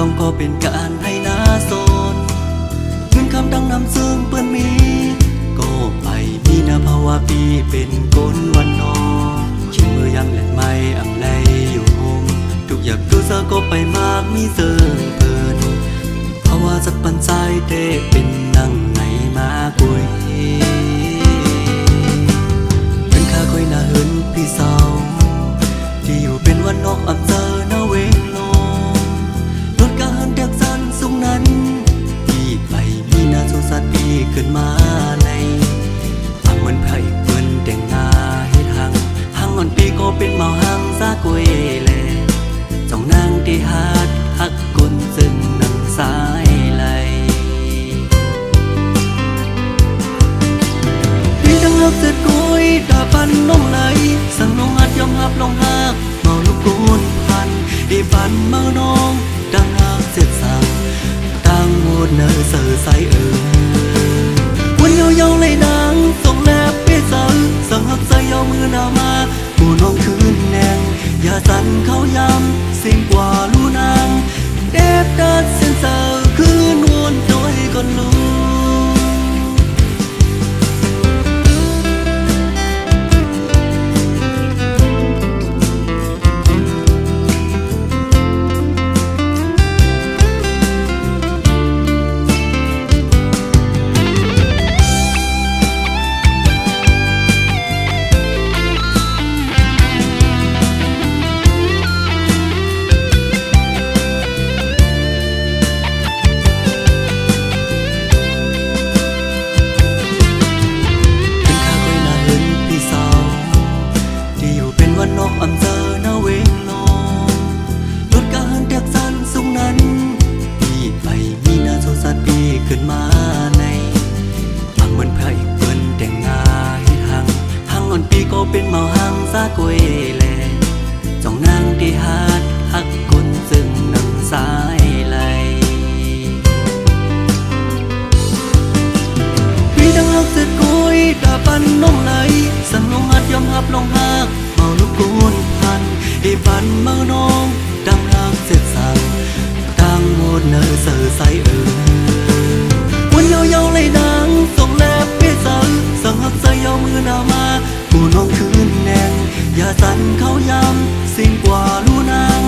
อมก็เป็นการให้นาโซนเงินคำดังนำซึ่งเปื้อนมีก็ไปมีนาภาวะปีเป็นกลวันนอชิมมือยังเล่นไม่อำไลอยู่หงทุกอยากดูเธอก็ไปมากมีเซิงเพลินภาวะสักปันใจเตเป็นนั่งไหนมากุยเป็นข้าคอยน่าเหินพี่สาวที่อยู่เป็นวันนอกอำเจอหน้าเวงลงรถกะหันแดกสันสูงนั้นพี่ไปมีนาสุสัตปีขึ้นมาในฟังเหมือนพระเอกเปิ้นแต่งหน้าให้ทางอ่อนปีก็เป็นเมาหังซากวยแลจ้องนางที่ฮัดฮักกุนซึ่งนังสายไหลพี่ดังฮักเสร็จกุยตาปันน้องไหลสั่งน้องฮัดยอมฮับลองฮักเมาลูกกุนพันอีปันเมาน้องดังฮักเสร็จสั่งตั้งหมดเนอเสือใสวันยาวๆเลยนางส่งแนบเปี้ยสังสั่งฮักใส่ยาวมือหน้ามาผู้น้องคืนแนงอย่าสั่นเขาย้ำสิ่งกว่าลูนางเด็บดัดเส้นเสือคืนวนโดยก่อนลูวันนอกอำเจอหน้าเวงลงรถกะหันแดกสันสูงนั้นพี่ไปมีนาโซสัตปีขึ้นมาในฟังเหมือนพระเอกเปิ้นแต่งหน้าให้ทางอ่อนปีก็เป็นเมาหังซากวยแลจ้องนางที่ฮัดฮักกุนซึ่งนังสายไหลพี่ดังฮักเสร็จกุยตาปันน้องไหลสั่งน้องฮัดยอมฮับลองฮักเมาลูกกุนพันอีปันเมาน้องดังฮักเสร็จสั่งตั้งหมดเนอเสือใสวันยาวๆเลยนางส่งแลบเปี้ยสังสั่งฮักใส่ยาวมือหน้ามาผู้น้องคืนแนงอย่าสั่นเขาย้ำสิ่งกว่าลูนาง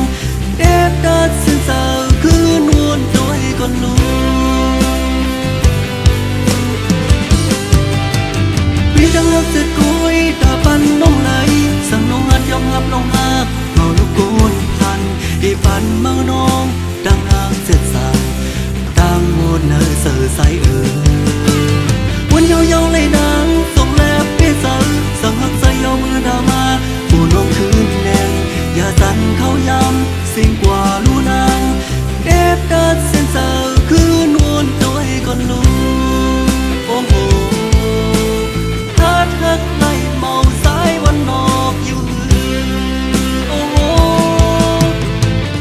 เด็บดัดเส้นเสือคืนวนโดยก่อนลูพี่ดังฮักเสร็จกุยตาปันน้องไหลสั่งน้องฮัดยอมฮับลองฮักเมาลูกกุนพันอีปันเมาน้องดังฮักเสร็จสั่งตั้งหมดเนอเสือใสวันยาวๆเลยนางส่งแลบเปี้ยสังสั่งฮักใส่ยาวมือหน้ามาผู้น้องคืนแนงอย่าสั่นเขาย้ำสิ่งกว่าลูนางเด็บดัดเส้นเสือคืนวนโดยก่อนลูโอ้โหฮักไล่เมาสายวันนอกอยู่โอ้โห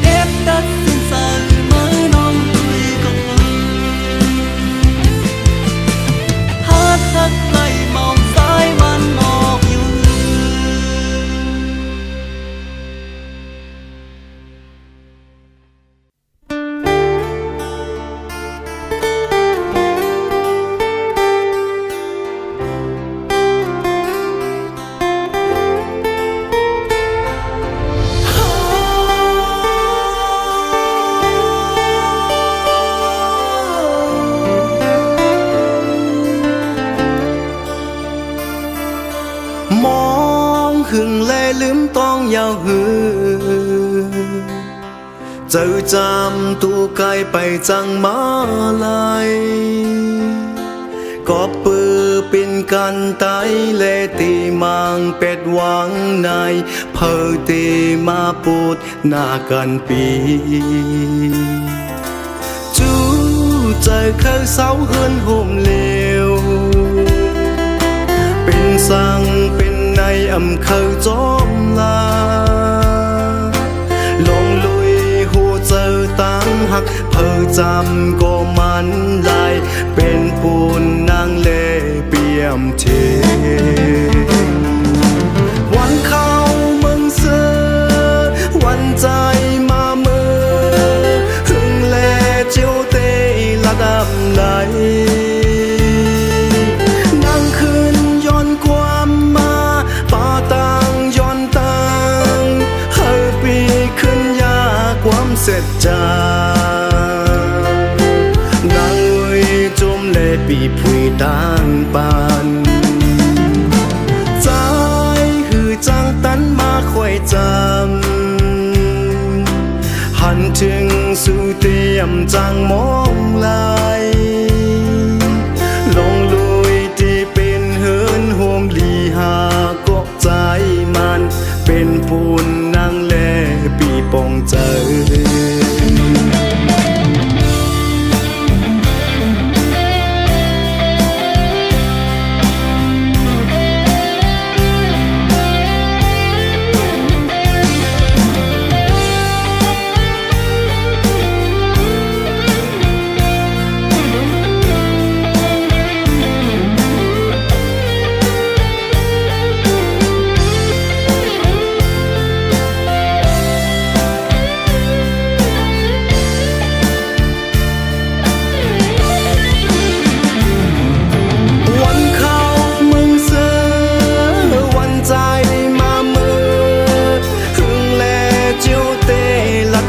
เด็บดัดสิ้นสายมือน้องตุยก็เลยฮักไล่เมาสายวันนอกอยู่ หึงแลลืมต้องยาวหือเจ้าจำตูไกลไปจังมาลายก็ปือเป็นกันไตเลตีมังเป็ดหวังในเพอตีมาปูดหน้ากันปีจูใจเคยเศร้าเฮือนห่มเลวเป็นสั่งเป็นในอำเคยจอมลาลงลุยหูเจอตั้งหักเพอจำก็มันลายเป็นปูนนางเล่เปี่ยมเทวันเข้าเมืองเสือวันใจมาเมื่อหึงแล ถึงสู่เตรียมจังมองลายลงลุยที่เป็นเฮินโฮมลีหากกใจมันเป็นปูนนางแลปีปองเจอ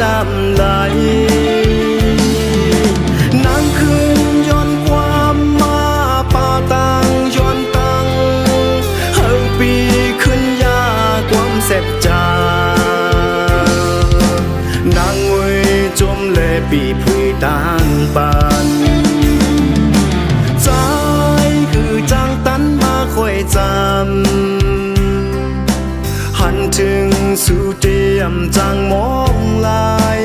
ดำไหลนางคืนย้อนความมาป่าตังย้อนตังเฮาปีขึ้นยาความเสพจานางเวยจมเลปีพุยต่างปันใจคือจังตันมาคอยจำหันถึงสู่เตรียมจังมองลาย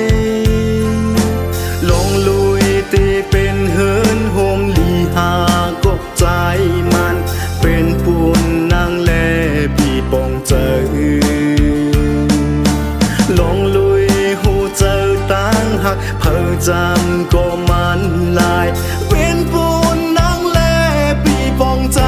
ลงลุยตีเป็นเฮินโฮมลีหากกใจมันเป็นปูนนางแลปีปองเจอลงลุยหูเจอตั้งหักเพิ่จำก็มันลายเป็นปูนนางแลปีปองเจอ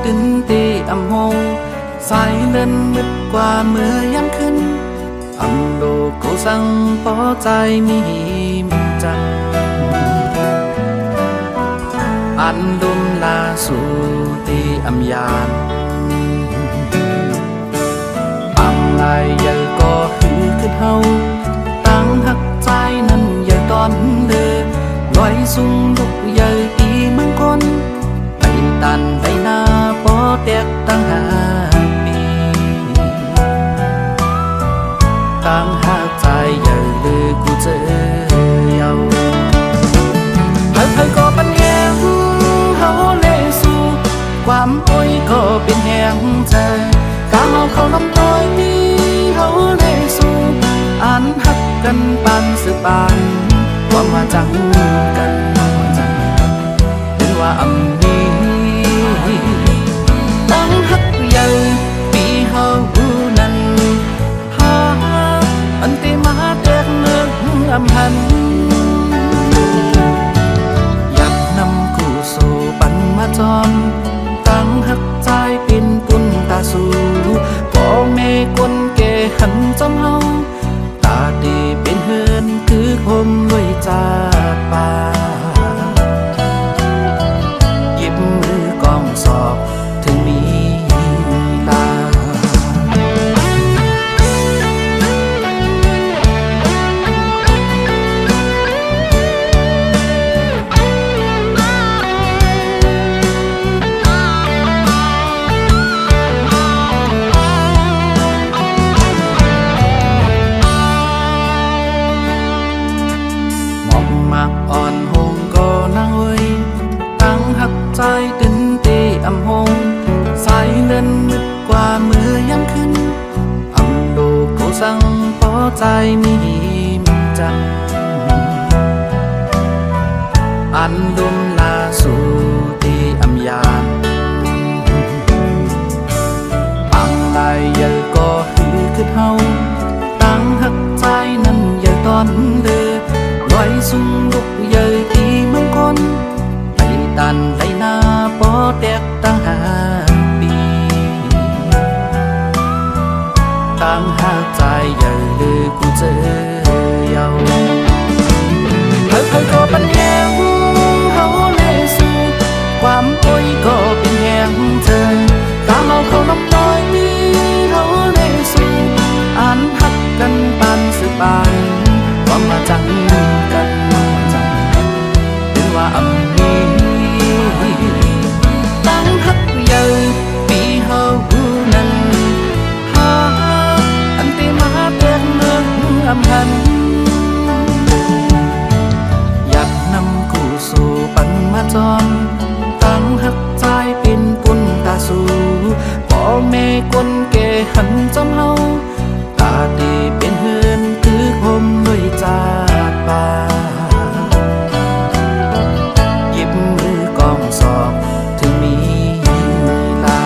ตื่นตีอำหงสายเล่นมืดกว่าเมื่อยังขึ้นอำโดกูสั่งปอใจมีมิจังอันดุมลาสู่ตีอำยานอำลายใหญ่ก็หือขึ้นเฮาตั้งหักใจนั้นใหญ่ตอนเดินลอยสูงลุกใหญ่อีเมืองคนไปตันไปหน้าปอแตกตั้ง5 ปีตั้งหักใจใหญ่เลยกูเจอเยาเฮ้ยก็เป็นแหงเฮาเลยสู่ความอ้อยก็เป็นแหงใจกางเอาเข้าลำต้อยนี้เฮาเลยสู่อ่านหักกันปานสืบปานความว่าจังกันเป็นว่าอำนี้ตั้งหักใหญ่ปีเฮานั้นหาอันติมาแตกเนื้ออำหันอยากนำคู่สู่ปันมาจอมตั้งหักใจเป็นปุ่นตาสู่พ่อแม่คนแก่หันจอมเฮาตาดีเป็นเฮือนคือคมด้วยจาป่าหยิบมือกองสอบถึงมีตาอ่อนหงก็นั่งเว้ยตั้งหักใจตื่นตีอำหงสายเล่นมืดกว่าเมื่อยามขึ้นอำโดกูสั่งปอใจมีมิจังอันดุมลาสู่ตีอำยานปังลายใหญ่ก็หือขึ้นเฮาตั้งหักใจนั้นใหญ่ตอนเดือดลอยสูงลุกใหญ่ที่เมืองคน ดันไหลหน้าปอแตกตั้งปีตั้งหาใจใหญ่เลยกูเจอเยาเฮ้ยก็ปัญแหงเฮาเลยสู่ความโอยก็เป็นแหงเธอตามเอาเขาน้ำน้อยเฮาเลยสู่อ่านหักกันปานสืบบานความมาจังกันเป็นว่าอำนี้ตั้งหักใหญ่ปีเฮานั้นหาอันที่มาเตือนเมืองอำหันอยากนำกูสู่ปันมาจอมตั้งหักใจเป็นปุนตาสู่พ่อแม่คนแก่หันจำเฮาตาดีเป็นเฮือนคือโฮมด้วยจากป่าหยิบมือกองสอบถึงมีลา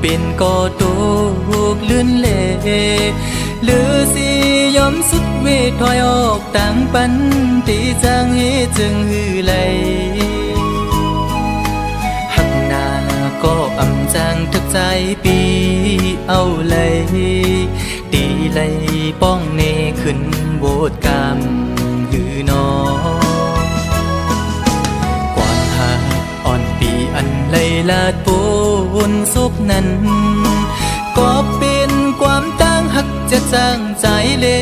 เป็นก็ตูกลื่นเล่หรือสิยอมสุดเวทถอยออกต่างปันตีจางเฮจึงหือไหลหักหน้าก็อำจางทักใจปีเอาเลยตีไหลป้องเนขึ้นโบดกามหือนออ่อนปีอันไหลลาดปูนสุกนั้นก็เป็นความตั้งหักจะจางใจเละ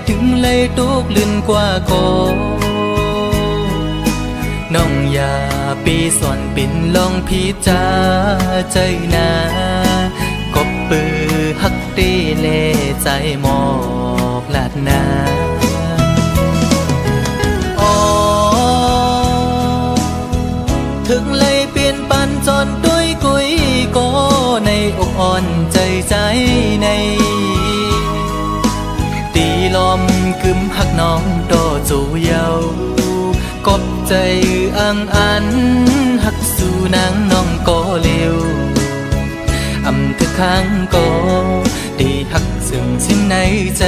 ถึงเลยตุกลื่นกว่าก็น้องอย่าปีสอนปิ่นลองพิจาใจนาก็ปือหักตีเล่ใจหมอกลาดนาถึงเลยเปลี่ยนปันจนด้วยกุยก็ในอกอ่อนใจใจในตีลมกึมหักน้องโตจูเยากบใจอังอันหักสู่นางน้องก็เร็วอำทึกข้างก็ดีหักซึ่งสิ้นในใจ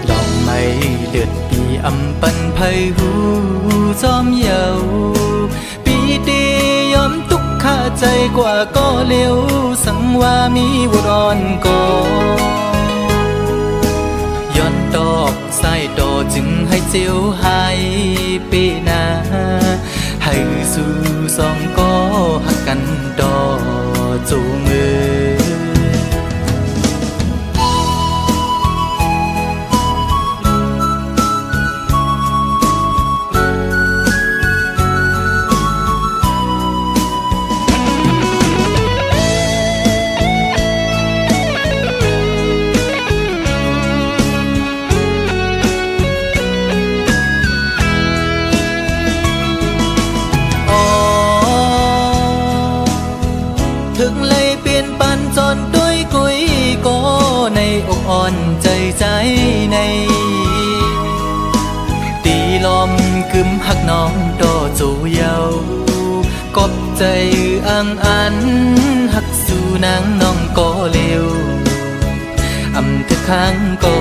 ลองไม่เลือดปีอำปันไพหูจอมเยาปีตียอมทุกข้าใจกว่าก็เร็วสังว่ามีบุรอนก็ย้อนดอกสายดอจึงให้เจียวหายปีนาให้สู่สองก็หักกันดอจูมือถึงเลยเปลี่ยนปันจนด้วยกุยก็ในอกอ่อนใจใจในตีลมกึมหักน้องโตจูเยากบใจอังอันหักสู่นางน้องก็เร็วอำทึกข้างก็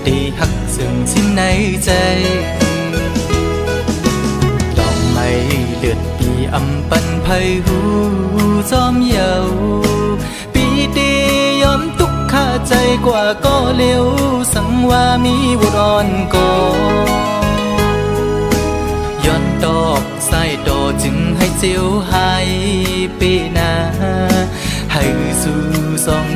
ดีหักซึ่งสิ้นในใจดอกไม้เลือดปีอำปันไพหูจอมเยาปีตียอมทุกข้าใจกว่าก็เร็วสังว่ามีบุรอนก็ย้อนดอกสายดอจึงให้เจียวหายปีนาให้สู่สอง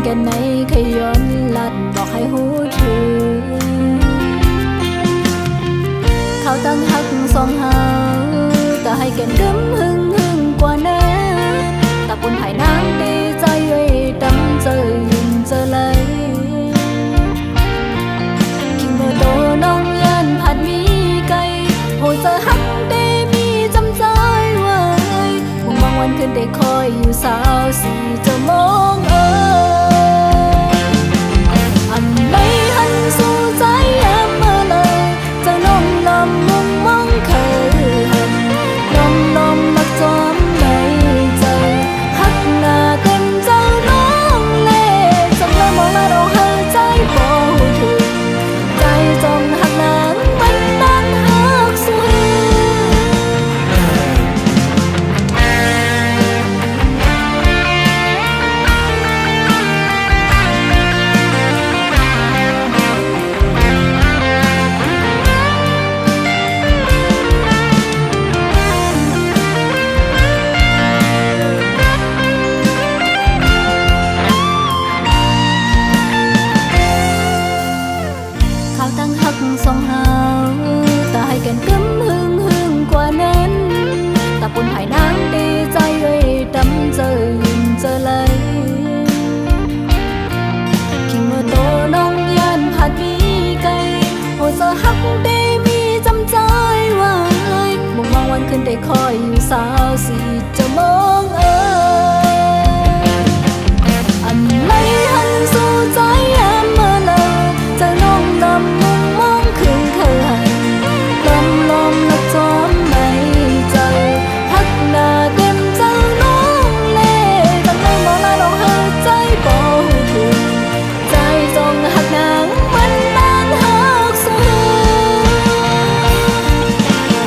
แก่ไหนขย้อนลัดบอกให้หูถึงเขาตั้งหักสองเฮาแต่ให้แก่นกึมหึงกว่านั้นตาปุ่นไผ่นางดีใจไว้ดำเจอยินเจอเลยคิงเบอร์โตน้องยันผัดมีไก่โหเจอหักได้มีจำใจไว้มองวันคืนได้คอยอยู่สาวสีจะมองอันไหนหันสู่ใจแอมเมื่อเลยจะน้องลำมุงมองเคยหันลมมักจอมในใจหักหน้าเต็มเจ้าน้องเล่จังเลยมองมาเราหาใจบ่ถึงใจจงหักนางมันนั่นหักสุดเขาตั้งหักสองเฮาแต่ให้แก่นกึมหึงกว่านั้นตาปุ่นไผ่นางดีใจไว้ดำเจอยินเจอเลยคิงเมื่อโตน้องยันผัดมีไก่โหเจอหักได้มีจำใจไว้มองวันคืนได้คอยอยู่สาวสีจะมองอันไหนหันสู่ใจแอมเมื่อเลยจะน้องลำมุงมองคืนเคยลมและจอมไม่ใจหักหน้าเต็มเจ้าน้องเล่จังเลยมองมาลองหาใจบ่ถึงใจจงหักนางมันนานหักสุด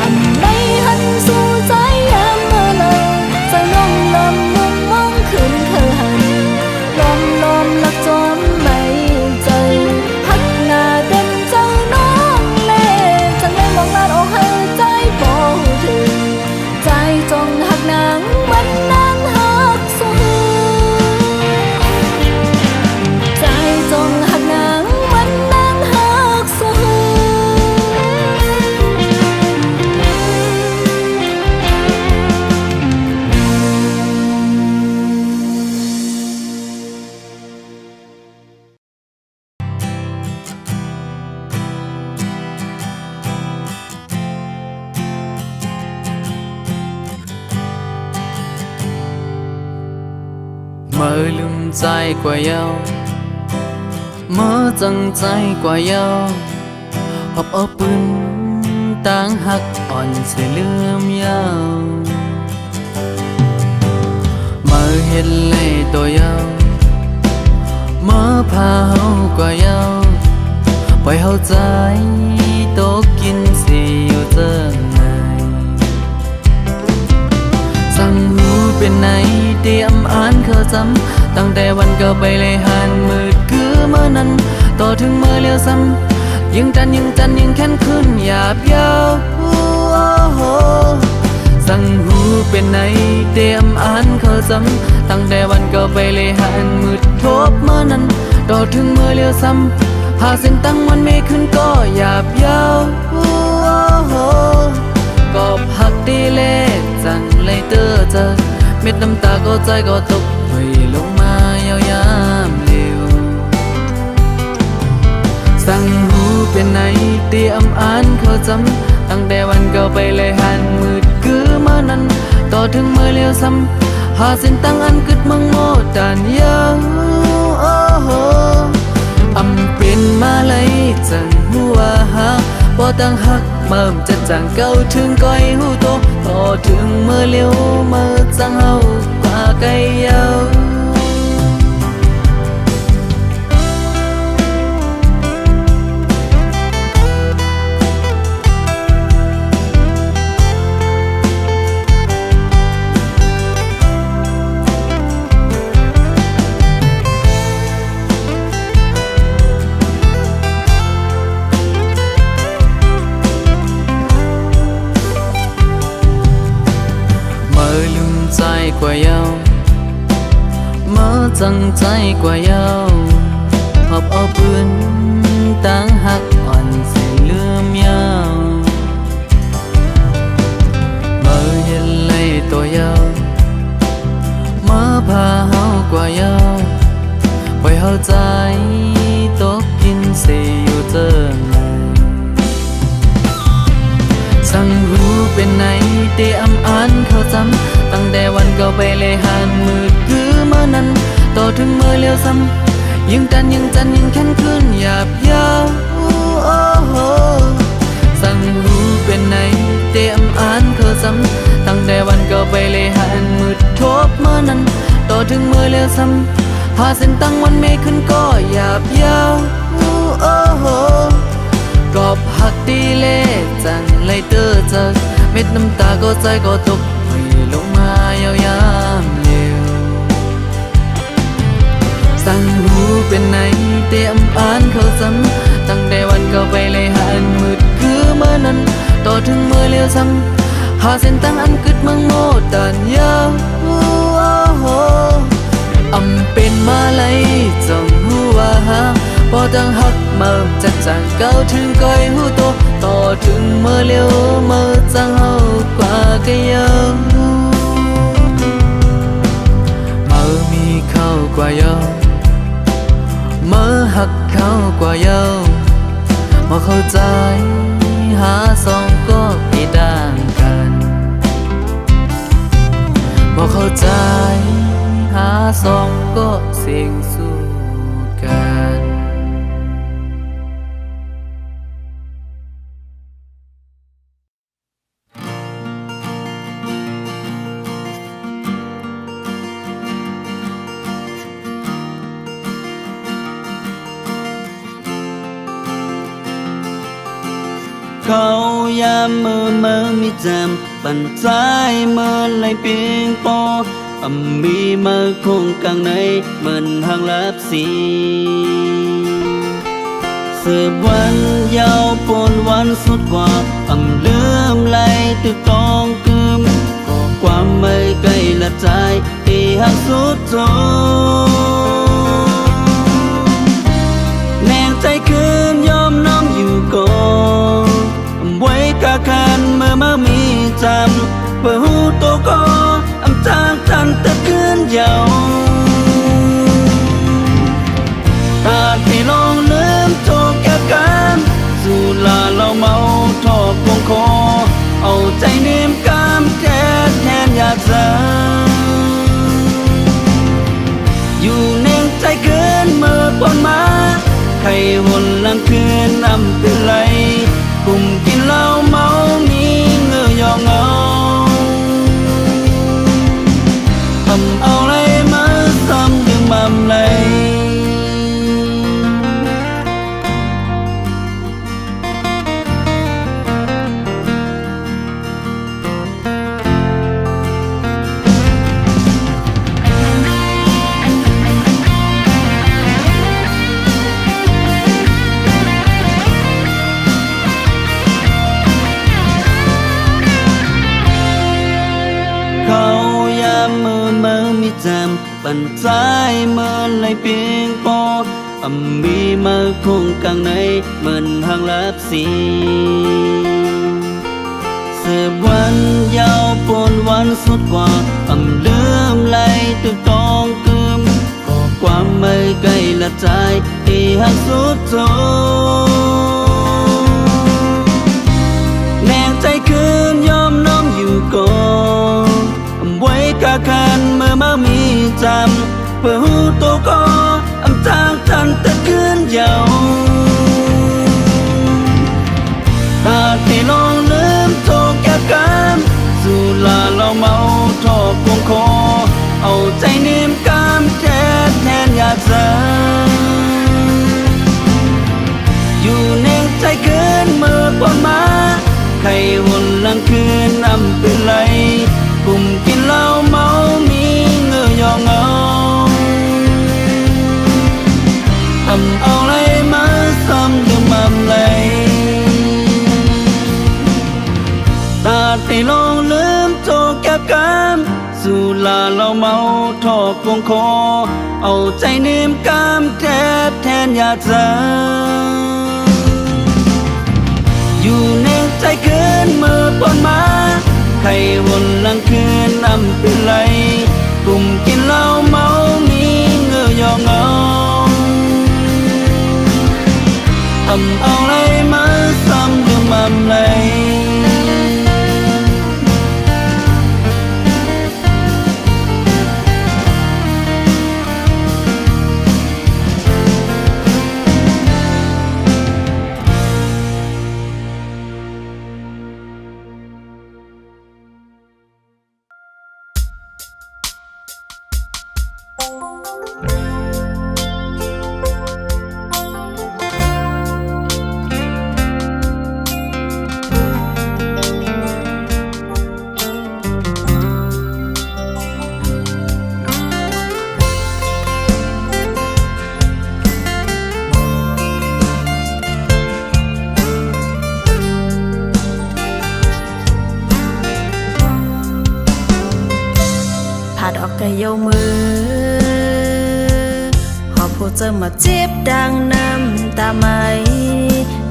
อันไหนหันสู่ใจแอมเมื่อเลยจะน้องลำมุงมองคืนเคยลมและจอมไม่ใจหักหน้าเต็มเจ้าน้องเล่จังเลยมองลาดอกให้ใจบ่ถึงใจจงหักนางมันนานหักสุดใจจงหักนางมันนานหักสุด Mơ lùm dài qua nhau Mơ chẳng dài qua nhau Họp ở bưng Tang hắc on sẽ lươm nhau Mơ hết lệ tôi nhau Mơ pha hâu qua nhau Bởi hâu dài Tố kinh gì yêu chân này Sang hú bên nàyเตรียมอ่านเข้าจำตั้งแต่วันเก่าไปเลยหันมืดคือเมื่อนั้นต่อถึงเมื่อเลี้ยวซ้ำยิ่งจันยิ่งแค้นขึ้นหยาบยาวสั่งหูเป็นไหนเตรียมอ่านเข้าจำตั้งแต่วันเก่าไปเลยหันมืดทบเมื่อนั้นต่อถึงเมื่อเลี้ยวซ้ำหาเส้นตั้งมันไม่ขึ้นก็หยาบยาวก็พักดีเลขจังเลยเตอเจอเม็ดน้ำตาก็ใจก็ตกไหลลงมายาวยามเร็วสั่งหูเป็นไหนเตรียมอ่านเข้าจำตั้งแต่วันเก่าไปเลยหันมืดคือเมื่อนั้นต่อถึงเมื่อเลี้ยวซ้ำหาเส้นตั้งอันกึดมังโมดานยาวอำเป็นมาเลยจังหัวหักบ่ตั้งหักเมื่อจะจังเก่าถึงก้อยหูโตต่อถึงเมื่อเลี้ยวเมื่อจังเฮากว่าไกลยาว กว่าเยา จังใจกว่าเยาหอบเอาปืนตั้งหักอ่อนใส่ลืมยาวเมื่อเย็นเลยตัวยาวมาพาเฮากว่าเยาไว้เฮาใจตกกินเสียอยู่เจอไงสั่งรู้เป็นไหนเตอำอ่านเขาจำตั้งแต่วันเก่าไปเลยหันมืดคือเมื่อนั้นต่อถึงเมื่อเลี้ยวซ้ำยิ่งจันยิ่งแค้นขึ้นหยาบยาวสั่งรู้เป็นไหนเตอำอ่านเขาจำตั้งแต่วันเก่าไปเลยหันมืดทบเมื่อนั้นต่อถึงเมื่อเลี้ยวซ้ำพาเส้นตั้งวันเมฆขึ้นก็หยาบยาวกอบหักดีเล่จังเลยเตอเจอเม็ดน้ำตาก็ใจก็ตกให้ลงมายาวยามเดียวสั่งรู้เป็นไหนเตรียมอ่านเขาซ้ำตั้งแต่วันเก่าไปเลยหันมืดคือเมื่อนั้นต่อถึงเมื่อเลี้ยวซ้ำหาเส้นตั้งอันกึดเมืองโมดันยาวอำเป็นมาเลยจงหูว่าหาพอตั้งหักเมื่อจัดจางเก่าถึงก้อยหูโตต่อถึงเมื่อเลี้ยวเมื่อจังเฮากว่าก็ยังเมื่อมีเข้ากว่าเยาเมื่อหักเข้ากว่าเยาเมื่อเข้าใจหาสองก็ไม่ต่างกันเมื่อเข้าใจหาสองก็เสี่ยงสู้กัน เขายามมือมีจำปั่นใจมือไหลเปียงปอมีมือคงกลางในเหมือนทางลับสีสืบวันยาวปนวันสุดกว่าลืมไหลตึกตองกึมก็ความไม่ใกล้ละใจที่หักสุดโจแนงใจคืนยอมน้อมอยู่ก่อนไว้กะคันเมื่อมามีจำเพื่อหูโตก็จากทันแต่คืนยาวอาจที่ลองลืมโจกแก้กันสู่ลาเราเมาทอกวงคอเอาใจเนมกามแทนอยากจะอยู่เน่งใจเกินเมื่อปนมาใครวนลังคืนเป็นไรกลุ่มกินเหล้าเมามีเงือยองเงาทำเอาไรมาซ้ำยังมั่มไหลเขายามมือมีจำปั่นใจมือไหลเปียงปอมีมือคงกลางในเหมือนทางลับสีสืบวันยาวปนวันสุดกว่าลืมไหลตึกตองกึมก็ความไม่ใกล้ละใจที่หักสุดโจแนงใจคืนยอมน้อมอยู่ก่อนไว้กะคันเมื่อมามีจำเพื่อหูโตก็จากทันแต่คืนยาวอาจที่ลองลืมโจกแก้กันสู่ลาเราเมาทอกวงคอเอาใจเนมกามแทนอยากจะอยู่เน่งใจเกินเมื่อปนมาใครวนลังคืนเป็นไรกลุ่มกินเหล้าเมามีเงือยองเงาทำเอาไรมาซ้ำยังมั่มไหลตาที่ลองลืมโจกแก้กันสู่ลาเราเมาทอกวงคอ เอาใจเนียมกำแทบแทนยาเจออยู่ในใจเกินมือปนมาใครวนหลังคืนนำเป็นไรกลุ่มกินเหล้าเมามีเงือยองเอาทำเอาไรมาซ้ำดูมั่มเลย ดอกกะโยมือหอบผู้เจอมาเจ็บดังน้ำตาไหม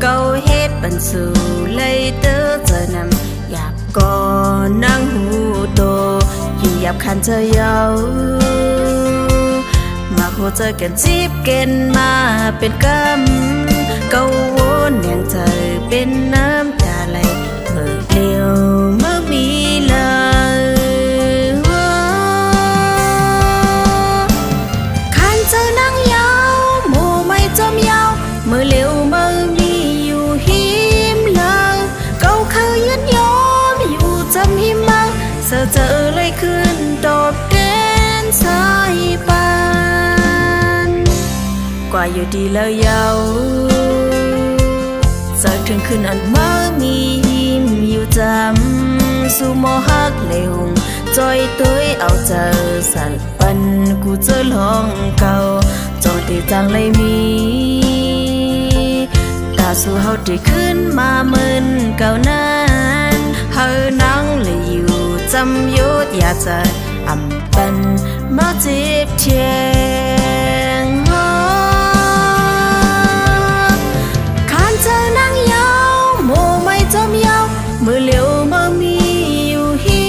เกาเฮ็ดบันสู่เลยเตอเจอนำหยาบก่อนนั่งหูโตอยู่หยาบคันเธอเยามาโคเจอกันจีบเกณฑ์มาเป็นกำเกาวนอย่างเธอเป็นน้ำตาไหลเมื่อเดียวเมื่อมีเลยมือเร็วมือมีอยู่หิมเลาเก่าเคยยันยอมอยู่จำหิมมาเสือเจอเลยขึ้นตอบแทนสายปานกว่าอยู่ดีแล้วเยาเสือถึงขึ้นอันมือมีหิมอยู่จำสู่โมหักเลยหงจอยตัวเอาเจอสักปันกูเจอลองเก่าจอดีจังเลยมีสู่เฮาได้ขึ้นมาเหมือนเก่านั้นเฮานั่งเลยอยู่จำยุดอยากจะอำปันมาเจ็บเทียงคันเธอนั่งยาวโมไม่จมยาวมือเลี้ยวมือมีอยู่หิ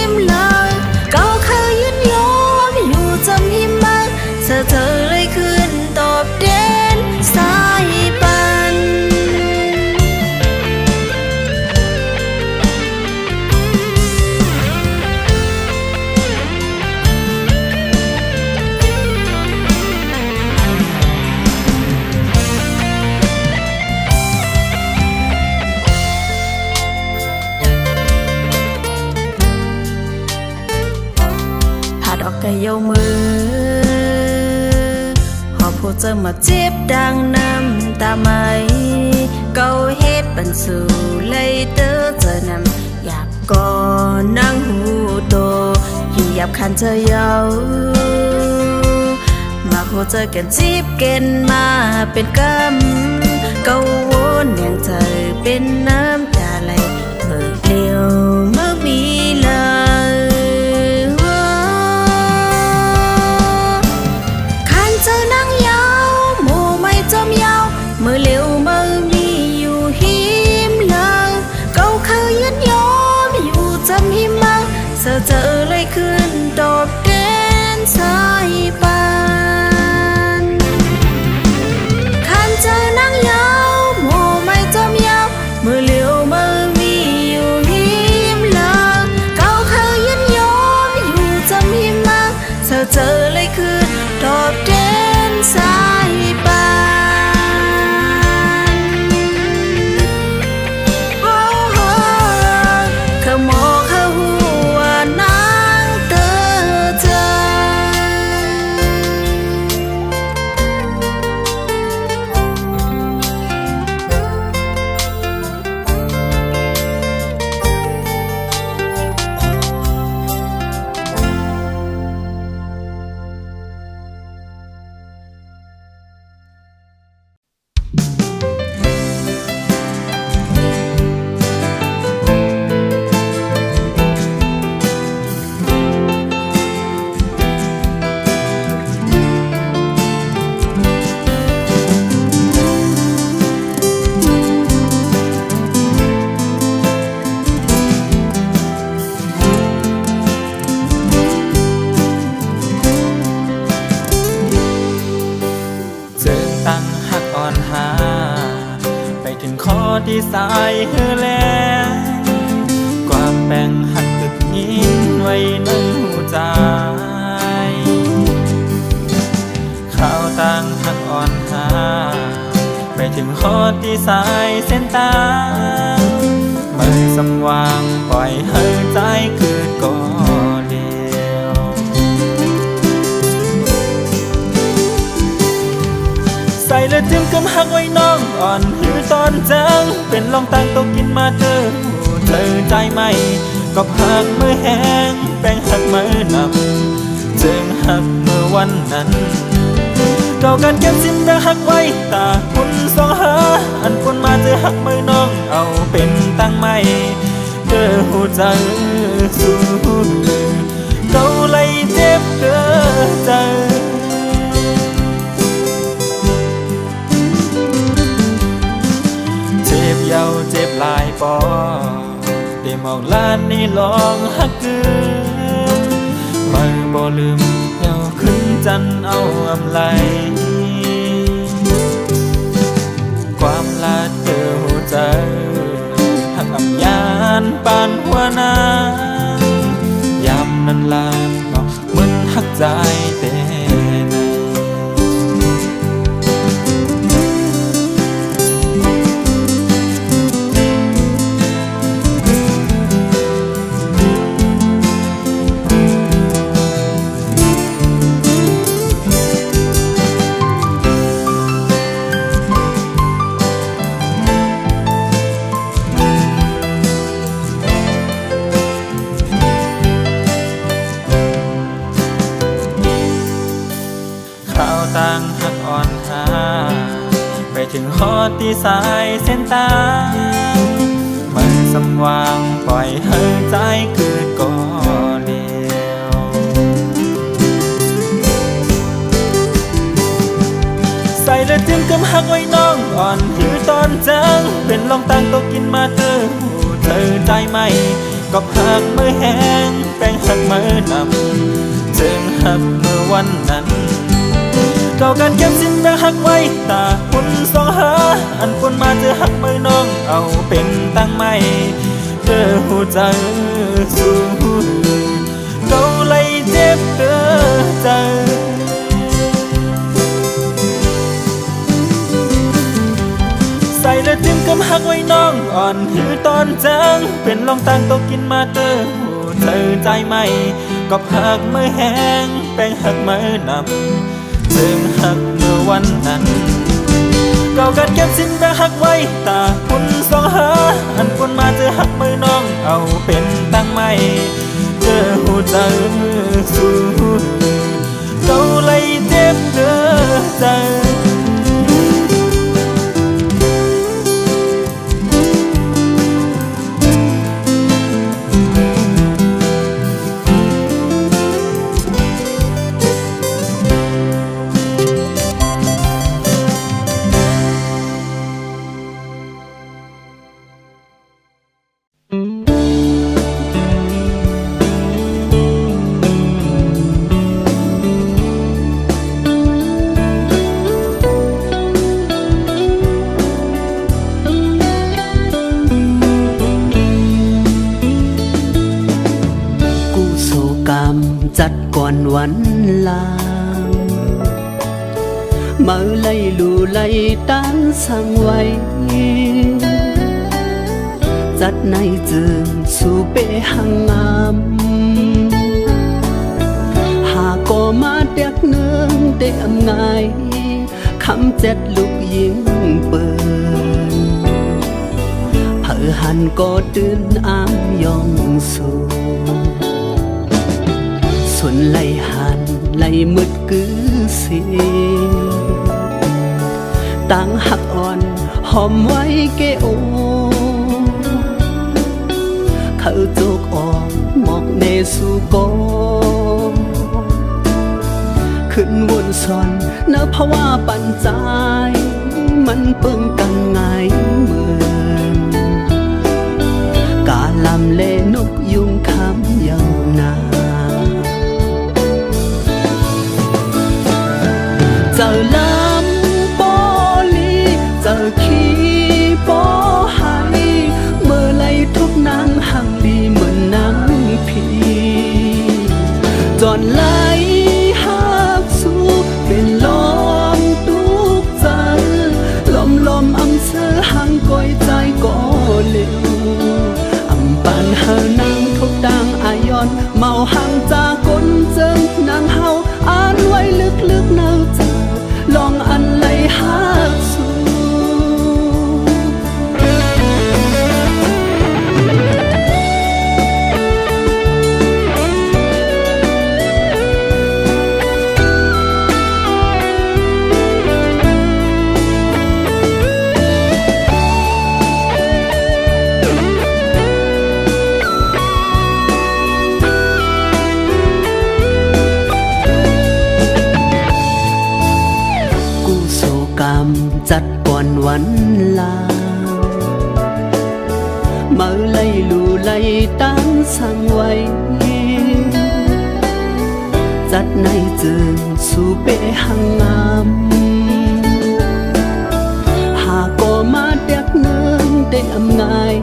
มเลยเก่าเคยยืนยอมอยู่จำหิมมาเธอเลยขึ้นตอบแทนสายปันดอกกะโยมือหอบผู้เจอมาเจ็บดังน้ำตาไหมเกาเฮ็ดบันสู่เลยเตอเจอนำหยาบก่อนนั่งหูโตอยู่หยาบคันเธอเยามาโคเจอกันจีบเกณฑ์มาเป็นกำเกาวนอย่างเธอเป็นน้ำตาไหลเมื่อเดียวเมื่อมีเลยมือเร็วมือมีอยู่หิมเลยเก่าเคยยันยอมอยู่จำหิมมาเสือเจอเลยขึ้นตอบแทนสายปานคันเจอนั่งยาวโมไม่จมยาวมือเร็ว เฮอแล้วความแบ่งหักตึกยินไว้ในหัวใจข่าวต่างหักอ่อนหาไปถึงข้อที่สายเส้นตางไม่สำว่างปล่อยให้ใจเกิดก่อเดียวใส่และจิ้มกำหักไว้น้องอ่อนหือตอนจังเป็นลองตังตกกินมาเธอใจไหมก็หักมือแห้งแป้งหักมือนำจึงหักเมื่อวันนั้นเก่ากันเก็บสิ้นแบ่งหักไว้ตาคุณสองหาอันคนมาเจอหักมือน้องเอาเป็นตั้งไม่เด้อหัวใจสู้เก่าไล่เจ็บเด้อใจเจ็บยาวเจ็บหลายปอเต็มออกล้านนี่ลองหักเกินไม่บ่ลืมเยาขึ้นจันเอาอำไลความลาดเธอหัวใจหักอำยานปานหัวนายามนั้นลาเนาะเหมือนหักใจแต่ในต่างหักอ่อนหาไปถึงข้อที่สายเส้นตางไม่สำว่างปล่อยให้ใจเกิดก่อเดียวใส่และจิ้มกำหักไว้น้องอ่อนหือตอนจังเป็นลองตังตกกินมาเธอใจไหมก็หักมือแห้งแป้งหักมือนำจึงหักเมื่อวันนั้นเก่ากันเก็บสิ้นแบ่งหักไว้ตาคุณสองหาอันคนมาเจอหักมือน้องเอาเป็นตั้งไม่เด้อหัวใจสู้เก่าไล่เจ็บเด้อใจใส่และจิ้มกำหักไว้น้องอ่อนหือตอนจังเป็นลองตังตกกินมาเด้อใจไหมก็หักมือแห้งแป้งหักมือนำจึงหักเมื่อวันนั้นเก่ากันเก็บสิ้นแบ่งหักไว้ตาคุณสองหาอันคนมาเจอหักมือน้องเอาเป็นตั้งไม่เด้อหัวใจสู้เก่าไล่เจ็บเด้อใจจัดก่อนวันลามาไล่ลูไล่ตั้งสั่งไว้จัดในจึงสู่เปหังงามหากก็มาเด็กเนืองเต็มง่ายคำเจ็ดลูกยิงเปินเผอหันก็ตื่นอ้ามยองสู่ส่วนไหลหันไหลมืดกือเสียตั้งหักอ่อนหอมไว้เกโอเขาโจกออกหมอกเนสู่กอขึ้นวนซอนเนื้อเพราะว่าปันใจมันเปิงกันง่ายเหมือนกาลำเลนกยุงคำยาวนานเจอลำปอลีเจอขี้ปอหาย เมาห่างจากคนเจิงนางเฮาอ่านไว้ลึกๆเนาเจอลองอันไหลหาสู่ กูโศกรรมจัดก่อนวันลามาไล่ลูไล่ตั้งสั่งไว้ จัดในเจิงสู่เปหังงามหากก็มาเด็กเนินได้อำงาย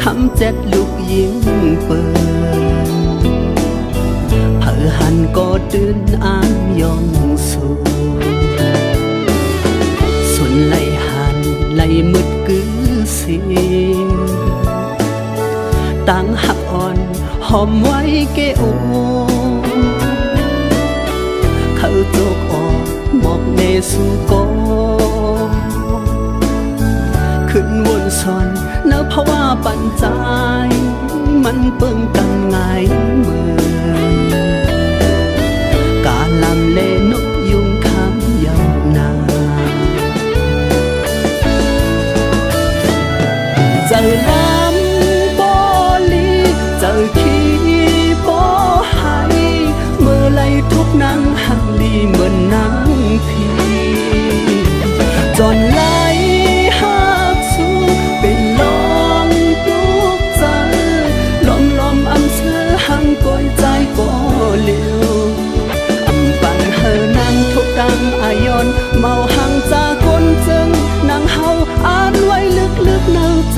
คำเจ็ดลูกยิงเปิดเผอหันก็ตื่นอ่านยองสู่ส่วนไหลหันไหลมืดกือเสียตั้งหักอ่อนหอมไว้เกโอเขาโจกออกหมอกเนสู่กอขึ้นวนซอนเนื้อเพราะว่าปันใจมันเปิงกังไงเมืองการลำเลนกยุงคำยาวนานเจอลำบ่ลีเจอขี้บ่หายเมื่อไรทุกนางหักลีเหมือนนางพีจนไหลหักสู้เป็นลองลูกใจลมอำเสือหังก้อยใจก็เลี้ยวอำปันเฮอนางทุกดังอายอนเมาหังจากคนจึงนางเฮาอ่านไว้ลึกๆเนาใจ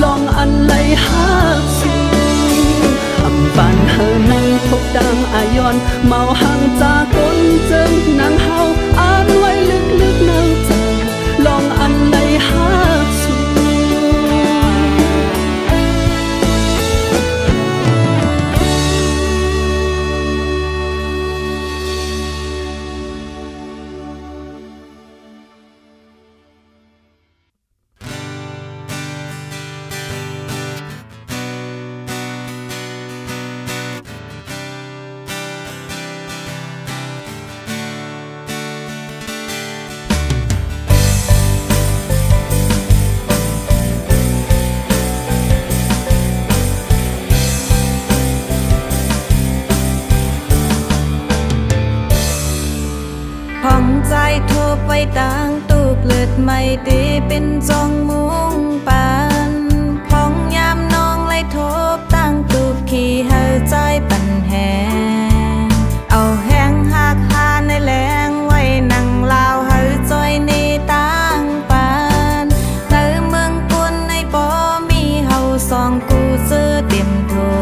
ลองอันไหลหักสู้อำปันเฮอนางทุกดังอายอนเมาหังจากคนจึงนางเฮาอ่านไว้ลึกๆเนาใจลองอันไหลหักสู้ ต่างตูกเลือดไม่ดีเป็นจองมุงปานพองยามน้องไล่ทบตั้งตูกขี่เฮาใจปันแหงเอาแหงหักหาในแรงไว้นั่งลาวเฮาจอยในตั้งปานในเมืองกุนในบ่มีเฮาสองกูซื้อเต็มถุ